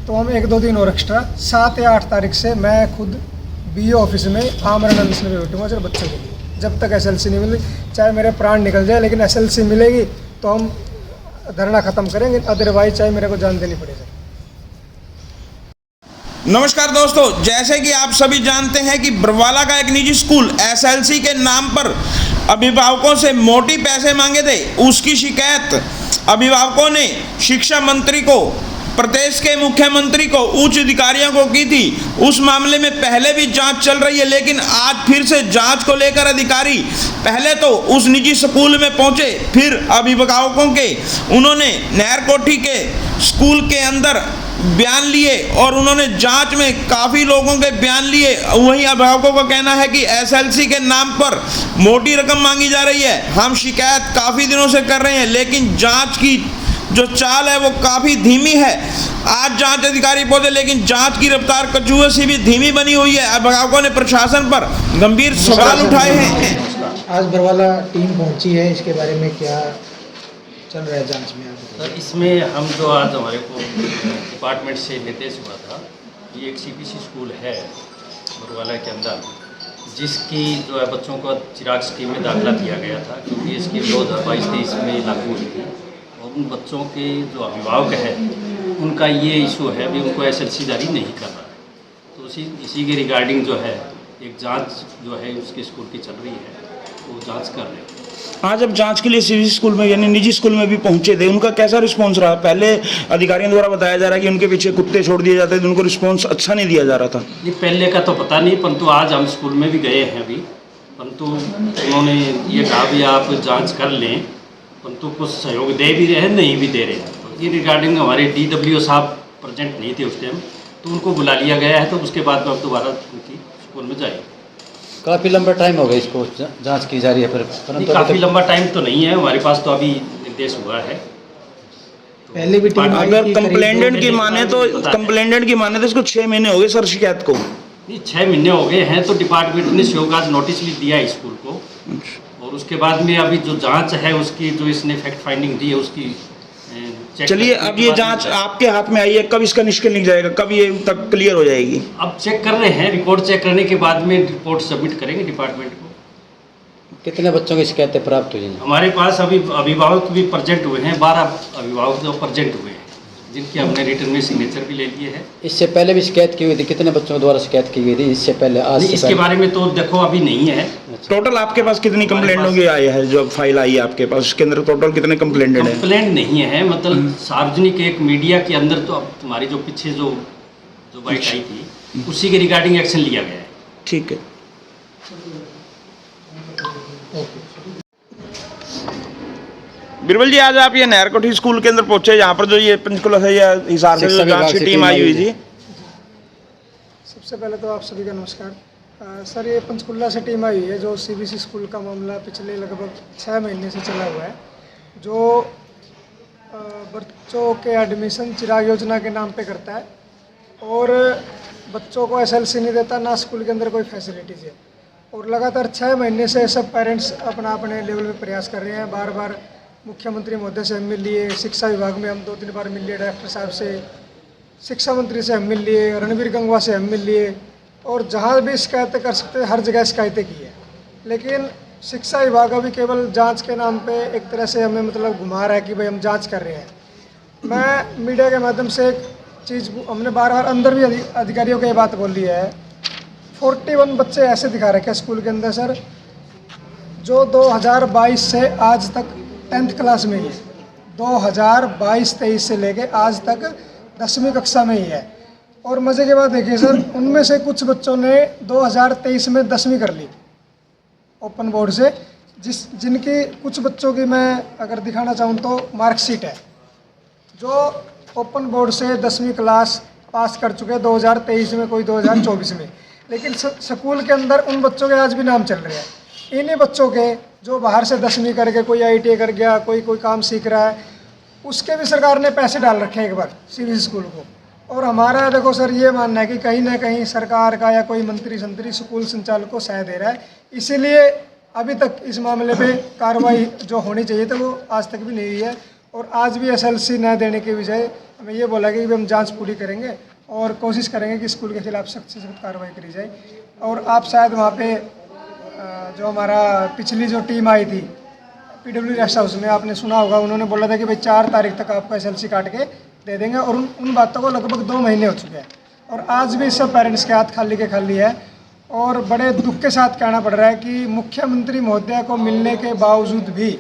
तो हम 1-2 दिन और एक्स्ट्रा 7 या 8 तारीख से मैं खुद BO ऑफिस में आमरण अनशन पे बैठूँगा सर बच्चों के लिए, जब तक SLC नहीं मिली, चाहे मेरे प्राण निकल जाए, लेकिन SLC मिलेगी तो हम धरना खत्म करेंगे, अदरवाइज चाहे मेरे को जान देनी पड़े सर। नमस्कार दोस्तों, जैसे कि आप सभी जानते हैं कि बरवाला का एक निजी स्कूल SLC के नाम पर अभिभावकों से मोटी पैसे मांगे थे। उसकी शिकायत अभिभावकों ने शिक्षा मंत्री को, प्रदेश के मुख्यमंत्री को, उच्च अधिकारियों को की थी। उस मामले में पहले भी जांच चल रही है, लेकिन आज फिर से जांच को लेकर अधिकारी पहले तो उस निजी स्कूल में पहुंचे, फिर अभिभावकों के उन्होंने नहरकोठी के स्कूल के अंदर बयान लिए और उन्होंने जांच में काफ़ी लोगों के बयान लिए। वहीं अभिभावकों का कहना है कि SLC के नाम पर मोटी रकम मांगी जा रही है। हम शिकायत काफ़ी दिनों से कर रहे हैं, लेकिन जांच की जो चाल है वो काफ़ी धीमी है। आज जांच अधिकारी पहुंचे, लेकिन जांच की रफ्तार कछुए से भी धीमी बनी हुई है। अभिभावकों ने प्रशासन पर गंभीर सवाल उठाए हैं। आज बरवाला टीम पहुंची है, इसके बारे में क्या चल रहा है जांच में? सर, इसमें हम जो आज हमारे को डिपार्टमेंट से निर्देश हुआ था, ये एक CBSE स्कूल है बरवाला के अंदर, जिसकी जो है बच्चों को चिराग स्कीम में दाखिला दिया गया था, क्योंकि ये स्कीम 2022-23 में लागू हुई थी। और उन बच्चों के जो अभिभावक हैं उनका ये इशू है भी उनको SLC जारी नहीं कर रहा है। तो इसी के रिगार्डिंग जो है एक जांच जो है उसके स्कूल की चल रही है, वो जांच कर रहे हैं। आज अब जांच के लिए CBSE स्कूल में यानी निजी स्कूल में भी पहुंचे थे, उनका कैसा रिस्पांस रहा? पहले अधिकारियों द्वारा बताया जा रहा है कि उनके पीछे कुत्ते छोड़ दिए जाते थे, उनको रिस्पांस अच्छा नहीं दिया जा रहा था। ये पहले का तो पता नहीं, परंतु आज हम स्कूल में भी गए हैं अभी, परंतु उन्होंने ये कहा भी आप जांच कर लें, परंतु कुछ सहयोग दे भी रहे हैं, नहीं भी दे रहे हैं। तो ये रिगार्डिंग हमारे DWO साहब प्रेजेंट नहीं थे उस टाइम, तो उनको बुला लिया गया है। तो उसके बाद में अब दोबारा उनकी स्कूल में जाएगी। काफ़ी लंबा टाइम हो गया इसको जांच की जा रही है, परंतु काफ़ी लंबा टाइम तो नहीं है, हमारे पास तो अभी निर्देश हुआ है। पहले भी टीम अगर कंप्लेंटेंट की माने तो इसको 6 महीने हो गए सर शिकायत को। नहीं, 6 महीने हो गए हैं, तो डिपार्टमेंट ने शोकाज नोटिस भी दिया है स्कूल को। और उसके बाद में अभी जो जांच है उसकी, जो इसने फैक्ट फाइंडिंग दी है उसकी चलिए, अब ये जांच आपके हाथ में आई है, कब इसका निष्कर्ष निकल जाएगा, कब ये तक क्लियर हो जाएगी? अब चेक कर रहे हैं, रिपोर्ट चेक करने के बाद में रिपोर्ट सबमिट करेंगे डिपार्टमेंट को। कितने बच्चों की शिकायतें प्राप्त हुई हैं? हमारे पास अभी अभिभावक भी प्रेजेंट हुए हैं, 12 अभिभावक जो प्रेजेंट हुए हैं, जिनके हमने रिटर्न में सिग्नेचर भी ले लिए हैं। इससे पहले भी शिकायत की हुई थी? कितने बच्चों द्वारा शिकायत की गई थी इससे पहले? आज इसके बारे में तो देखो अभी नहीं है। टोटल आपके पास कितनी कंप्लेंट होगी आई है? जो फाइल आई है आपके पास, उसके अंदर टोटल कितने कंप्लेंट है? कंप्लेंट नहीं है, मतलब सार्वजनिक एक मीडिया के अंदर तो अब तुम्हारी जो पीछे जो बाइट आई थी उसी के रिगार्डिंग एक्शन लिया गया है। ठीक है। बिरबल जी, आज आप ये नहरकोठी स्कूल के अंदर पहुंचे, यहाँ पर जो ये पंचकुला से या हिसार से जो जांच की टीम आई हुई थी। सबसे पहले तो आप सभी का नमस्कार। सर, ये पंचकुला से टीम आई हुई है, जो CBSE स्कूल का मामला पिछले लगभग 6 महीने से चला हुआ है, जो बच्चों के एडमिशन चिराग योजना के नाम पे करता है और बच्चों को SLC नहीं देता, ना स्कूल के अंदर कोई फैसिलिटीज़ है। और लगातार 6 महीने से सब पेरेंट्स अपने लेवल पे प्रयास कर रहे हैं। बार बार मुख्यमंत्री महोदय से हम मिल लिए, शिक्षा विभाग में हम 2-3 बार मिल लिए, डायरेक्टर साहब से, शिक्षा मंत्री से हम मिल लिए, रणवीर गंगवा से हम मिल लिए, और जहाँ भी शिकायतें कर सकते हर जगह शिकायतें की है। लेकिन शिक्षा विभाग अभी केवल जांच के नाम पे एक तरह से हमें मतलब घुमा रहा है कि भाई हम जांच कर रहे हैं। मैं मीडिया के माध्यम से एक चीज़, हमने बार अंदर भी अधिकारियों को ये बात बोली है, 41 बच्चे ऐसे दिखा रखे हैं स्कूल के अंदर सर, जो 2022 से आज तक 10th क्लास में ही है। 2022-23 से लेके आज तक 10वीं कक्षा में ही है। और मज़े की बात देखिए सर, उनमें से कुछ बच्चों ने 2023 में 10वीं कर ली ओपन बोर्ड से, जिनकी कुछ बच्चों की मैं अगर दिखाना चाहूँ तो मार्कशीट है, जो ओपन बोर्ड से 10वीं क्लास पास कर चुके हैं 2023 में, कोई 2024 में। लेकिन स्कूल के अंदर उन बच्चों के आज भी नाम चल रहे हैं। इन्हीं बच्चों के जो बाहर से 10वीं करके कोई ITA कर गया, कोई काम सीख रहा है, उसके भी सरकार ने पैसे डाल रखे हैं एक बार CBSE स्कूल को। और हमारा देखो सर ये मानना है कि कहीं ना कहीं सरकार का या कोई मंत्री संतरी स्कूल संचालक को सहाय दे रहा है, इसीलिए अभी तक इस मामले पे कार्रवाई जो होनी चाहिए थी वो आज तक भी नहीं हुई है। और आज भी एसएलसी न देने के बजाय हमें ये बोला गया कि हम जांच पूरी करेंगे और कोशिश करेंगे कि स्कूल के खिलाफ सख्त से सख्त कार्रवाई करी जाए। और आप शायद वहाँ पे जो हमारा पिछली जो टीम आई थी PW रेस्ट हाउस में, आपने सुना होगा, उन्होंने बोला था कि भाई 4 तारीख तक आपको एसएलसी काट के दे देंगे, और उन बातों को लगभग 2 महीने हो चुके हैं और आज भी सब पेरेंट्स के हाथ खाली के खाली है। और बड़े दुख के साथ कहना पड़ रहा है कि मुख्यमंत्री महोदय को मिलने के बावजूद भी,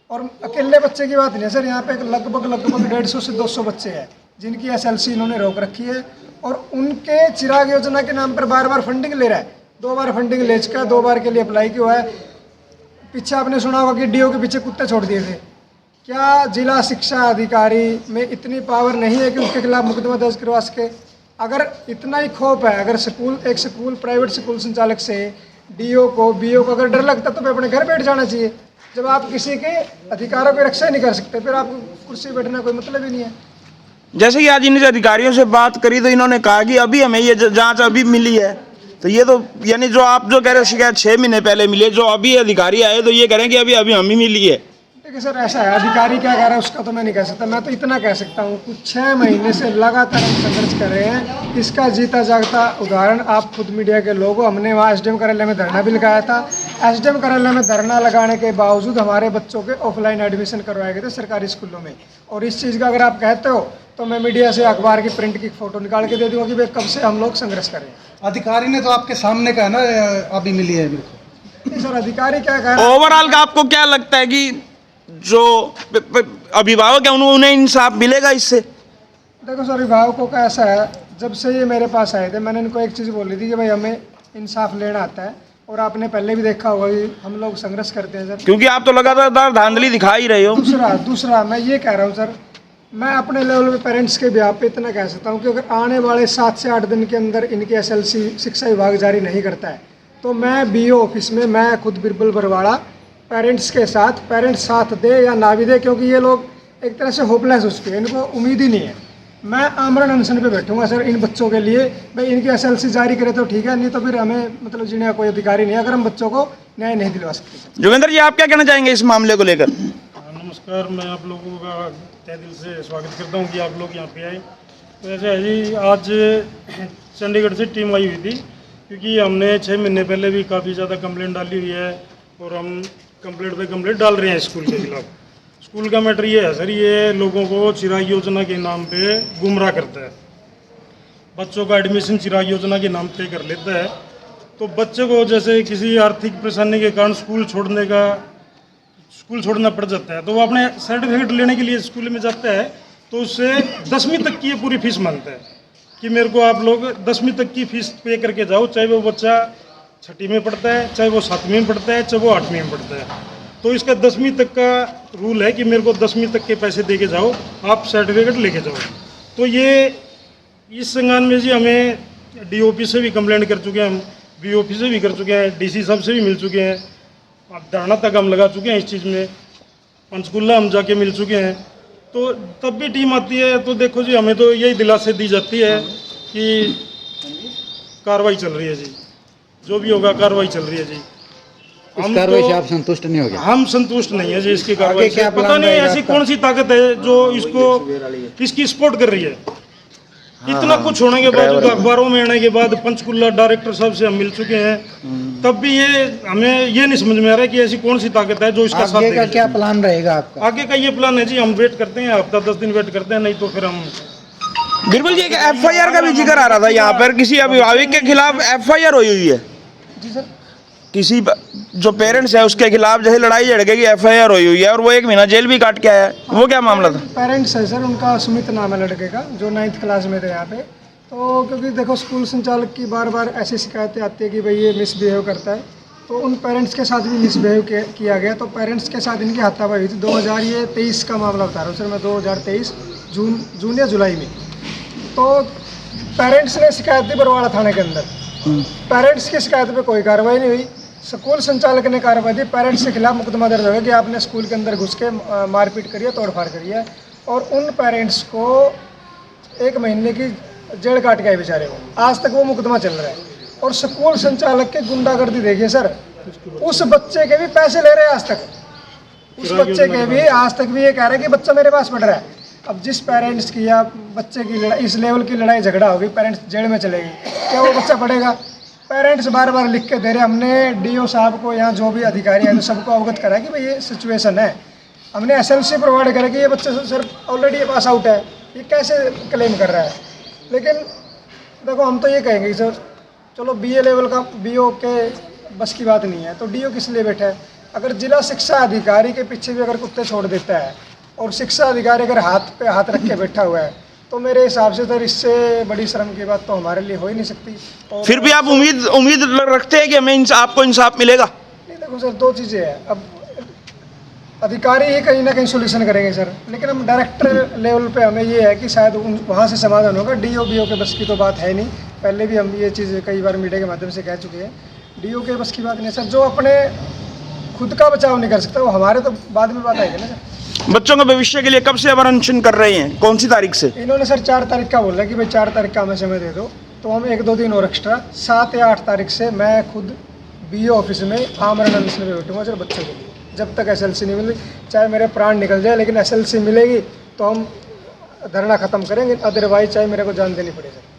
और अकेले बच्चे की बात नहीं है सर, यहाँ पे लगभग 150 से 200 बच्चे हैं जिनकी एसएलसी इन्होंने रोक रखी है, और उनके चिराग योजना के नाम पर बार बार फंडिंग ले रहा है। 2 बार फंडिंग ले चुका है, 2 बार के लिए अप्लाई किया है। पीछे आपने सुना होगा कि DO के पीछे कुत्ते छोड़ दिए थे। क्या जिला शिक्षा अधिकारी में इतनी पावर नहीं है कि उसके खिलाफ मुकदमा दर्ज करवा सके? अगर इतना ही खौफ है, अगर एक स्कूल प्राइवेट स्कूल संचालक से DO को BO को अगर डर लगता तो अपने घर बैठ जाना चाहिए। जब आप किसी के अधिकारों की रक्षा ही नहीं कर सकते, फिर आपको कुर्सी पर बैठना कोई मतलब ही नहीं है। जैसे कि आज इन अधिकारियों से बात करी तो इन्होंने कहा कि अभी हमें ये जांच अभी मिली है, तो ये तो यानी जो आप जो कह रहे हो शिकायत 6 महीने पहले मिली है, जो अभी अधिकारी आए तो ये कह रहे हैं कि अभी अभी हमें मिली है। देखिए सर, ऐसा है, अधिकारी क्या कह रहा है उसका तो मैं नहीं कह सकता। मैं तो इतना कह सकता हूँ कुछ 6 महीने से लगातार हम संघर्ष कर रहे हैं। इसका जीता जागता उदाहरण आप खुद मीडिया के लोग हो। हमने वहाँ SDM कार्यालय में धरना भी लगाया था। SDM कार्यालय में धरना लगाने के बावजूद हमारे बच्चों के ऑफलाइन एडमिशन करवाए गए थे सरकारी स्कूलों में। और इस चीज़ का अगर आप कहते हो तो मैं मीडिया से अखबार की प्रिंट की फ़ोटो निकाल के दे दूँगा कि भाई कब से हम लोग संघर्ष कर रहे हैं। अधिकारी ने तो आपके सामने कहा ना अभी मिली है मेरे को। नहीं सर, अधिकारी क्या कह रहे हैं? ओवरऑल का आपको क्या लगता है कि जो अभिभावक है उन्हें इंसाफ मिलेगा इससे? देखो सर, अभिभावकों का ऐसा है, जब से ये मेरे पास आए थे मैंने इनको एक चीज़ बोली थी कि भाई हमें इंसाफ लेना आता है, और आपने पहले भी देखा होगा कि हम लोग संघर्ष करते हैं सर, क्योंकि आप तो लगातार धांधली दिखा ही रहे हो। दूसरा मैं ये कह रहा हूँ सर, मैं अपने लेवल पे पेरेंट्स के बिहाफ पे इतना कह सकता हूँ कि अगर आने वाले 7 से 8 दिन के अंदर इनकी SLC शिक्षा विभाग जारी नहीं करता है तो मैं BO ऑफिस में, मैं खुद बिरबल बरवाड़ा पेरेंट्स के साथ, पेरेंट्स साथ दे या ना भी दे, क्योंकि ये लोग एक तरह से होपलेस हो चुके हैं, इनको उम्मीद ही नहीं है। मैं आमरण अनशन पे बैठूंगा सर इन बच्चों के लिए। भाई इनकी SLC जारी करे तो ठीक है, नहीं तो फिर हमें मतलब जीने का कोई अधिकार ही नहीं है अगर हम बच्चों को न्याय नहीं दिलवा सकते। जोगेंद्र जी, आप क्या कहना चाहेंगे इस मामले को लेकर? नमस्कार, मैं आप लोगों का तहे दिल से स्वागत करता हूं कि आप लोग यहाँ पे आए। तो ऐसा है जी, आज चंडीगढ़ से टीम आई हुई थी, क्योंकि हमने 6 महीने पहले भी काफ़ी ज़्यादा कंप्लेंट डाली हुई है और हम कंप्लेंट पे कंप्लेंट डाल रहे हैं स्कूल के खिलाफ। स्कूल का मैटर ये है सर, ये लोगों को चिराग योजना के नाम पे गुमराह करता है। बच्चों का एडमिशन चिराग योजना के नाम पे कर लेता है, तो बच्चे को जैसे किसी आर्थिक परेशानी के कारण स्कूल छोड़ना पड़ जाता है, तो वो अपने सर्टिफिकेट लेने के लिए स्कूल में जाता है, तो उससे 10वीं तक की ये पूरी फीस मांगता है कि मेरे को आप लोग 10वीं तक की फीस पे करके जाओ, चाहे वो बच्चा 6ठी में पढ़ता है, चाहे वो 7वीं में पढ़ता है, चाहे वो 8वीं में पढ़ता है। तो इसका 10वीं तक का रूल है कि मेरे को 10वीं तक के पैसे दे के जाओ, आप सर्टिफिकेट लेके जाओ। तो ये इस संज्ञान में जी हमें DOP से भी कंप्लेंट कर चुके हैं, हम BOP से भी कर चुके हैं, DC साहब से भी मिल चुके हैं, अब धरना तक हम लगा चुके हैं इस चीज़ में, पंचकुला हम जाके मिल चुके हैं। तो तब भी टीम आती है तो देखो जी, हमें तो यही दिलासे दी जाती है कि कार्रवाई चल रही है जी, जो भी होगा कार्रवाई चल रही है जी। इस कार्रवाई से आप संतुष्ट नहीं हो गए? हम संतुष्ट नहीं है जी इसकी कार्रवाई से। पता नहीं ऐसी कौन सी ताकत है जो इसकी सपोर्ट कर रही है। इतना कुछ होने के बाद, अखबारों में आने के बाद, पंचकुला डायरेक्टर साहब से हम मिल चुके हैं, तब भी हमें ये नहीं समझ में आ रहा है कि ऐसी कौन सी ताकत है जो इसका साथ देगी। आगे का क्या प्लान रहेगा आपका? आगे का ये प्लान है जी, हम वेट करते हैं, हफ्ता 10 दिन वेट करते हैं, नहीं तो फिर हम। बिल्कुल जी, एक FIR का भी जिक्र आ रहा था यहाँ पर, किसी अभिभावक के खिलाफ FIR हुई है जी सर, किसी जो पेरेंट्स है उसके खिलाफ जैसे लड़ाई झड़के की FIR हुई है और वो 1 महीना जेल भी काट के आया है, वो क्या मामला था? पेरेंट्स है सर, उनका सुमित नाम है लड़के का, जो 9th क्लास में थे यहाँ पे। तो क्योंकि देखो स्कूल संचालक की बार बार ऐसी शिकायतें आती है कि भाई ये मिसबिहेव करता है, तो उन पेरेंट्स के साथ भी मिसबिहेव किया गया, तो पेरेंट्स के साथ इनकी हाथापाई हुई थी। 2023 का मामला बता रहा हूँ सर मैं, 2023 जून या जुलाई में। तो पेरेंट्स ने शिकायत दी बरवाड़ा थाने के अंदर, पेरेंट्स की शिकायत पे कोई कार्रवाई नहीं हुई। स्कूल संचालक ने कार्रवाई दी, पेरेंट्स के खिलाफ मुकदमा दर्ज हो गया कि आपने स्कूल के अंदर घुस के मारपीट करी है, तोड़फाड़ करी है, और उन पेरेंट्स को 1 महीने की जेल काट के आए बेचारे को। आज तक वो मुकदमा चल रहा है। और स्कूल संचालक के गुंडागर्दी देखिए सर, उस बच्चे के भी पैसे ले रहे हैं आज तक। उस बच्चे के भी आज तक भी ये कह रहे हैं कि बच्चा मेरे पास पढ़ रहा है। अब जिस पेरेंट्स की या बच्चे की लड़ाई, इस लेवल की लड़ाई झगड़ा होगी, पेरेंट्स जेल में चलेगी, क्या वो बच्चा पढ़ेगा? पेरेंट्स बार बार लिख के दे रहे। हमने डीओ साहब को, यहाँ जो भी अधिकारी हैं, तो सबको अवगत करा कि भाई ये सिचुएशन है। हमने एसएलसी प्रोवाइड करा कि ये बच्चा सर ऑलरेडी पास आउट है, ये कैसे क्लेम कर रहा है। लेकिन देखो, हम तो ये कहेंगे कि सर चलो बीए लेवल का बीओ के बस की बात नहीं है, तो डीओ किस लिए बैठा है? अगर जिला शिक्षा अधिकारी के पीछे भी अगर कुत्ते छोड़ देता है और शिक्षा अधिकारी अगर हाथ पे हाथ रख के बैठा हुआ है, तो मेरे हिसाब से सर इससे बड़ी शर्म की बात तो हमारे लिए हो ही नहीं सकती। और फिर भी आप उम्मीद रखते हैं कि हमें आपको इंसाफ मिलेगा? नहीं, देखो सर, दो चीज़ें हैं। अब अधिकारी ही कहीं ना कहीं सोल्यूशन करेंगे सर, लेकिन हम डायरेक्टर लेवल पे हमें ये है कि शायद वहाँ से समाधान होगा। डीओ बीओ के बस की तो बात है नहीं। पहले भी हम ये चीज़ कई बार मीडिया के माध्यम से कह चुके हैं, डीओ के बस की बात नहीं सर। जो अपने खुद का बचाव नहीं कर सकता, वो हमारे तो बाद में बात आएगी ना सर। बच्चों के भविष्य के लिए कब से अब अनशन कर रहे हैं, कौन सी तारीख से? इन्होंने सर 4 तारीख का बोला कि भाई 4 तारीख का हमें समय दे दो, तो हम 1-2 दिन और एक्स्ट्रा 7 या 8 तारीख से मैं खुद बीओ ऑफिस में आमरण अनशन में बैठूंगा सर बच्चों के लिए, जब तक एसएलसी नहीं मिली। चाहे मेरे प्राण निकल जाए, लेकिन एसएलसी मिलेगी तो हम धरना ख़त्म करेंगे, अदरवाइज चाहे मेरे को जान देनी पड़े सर।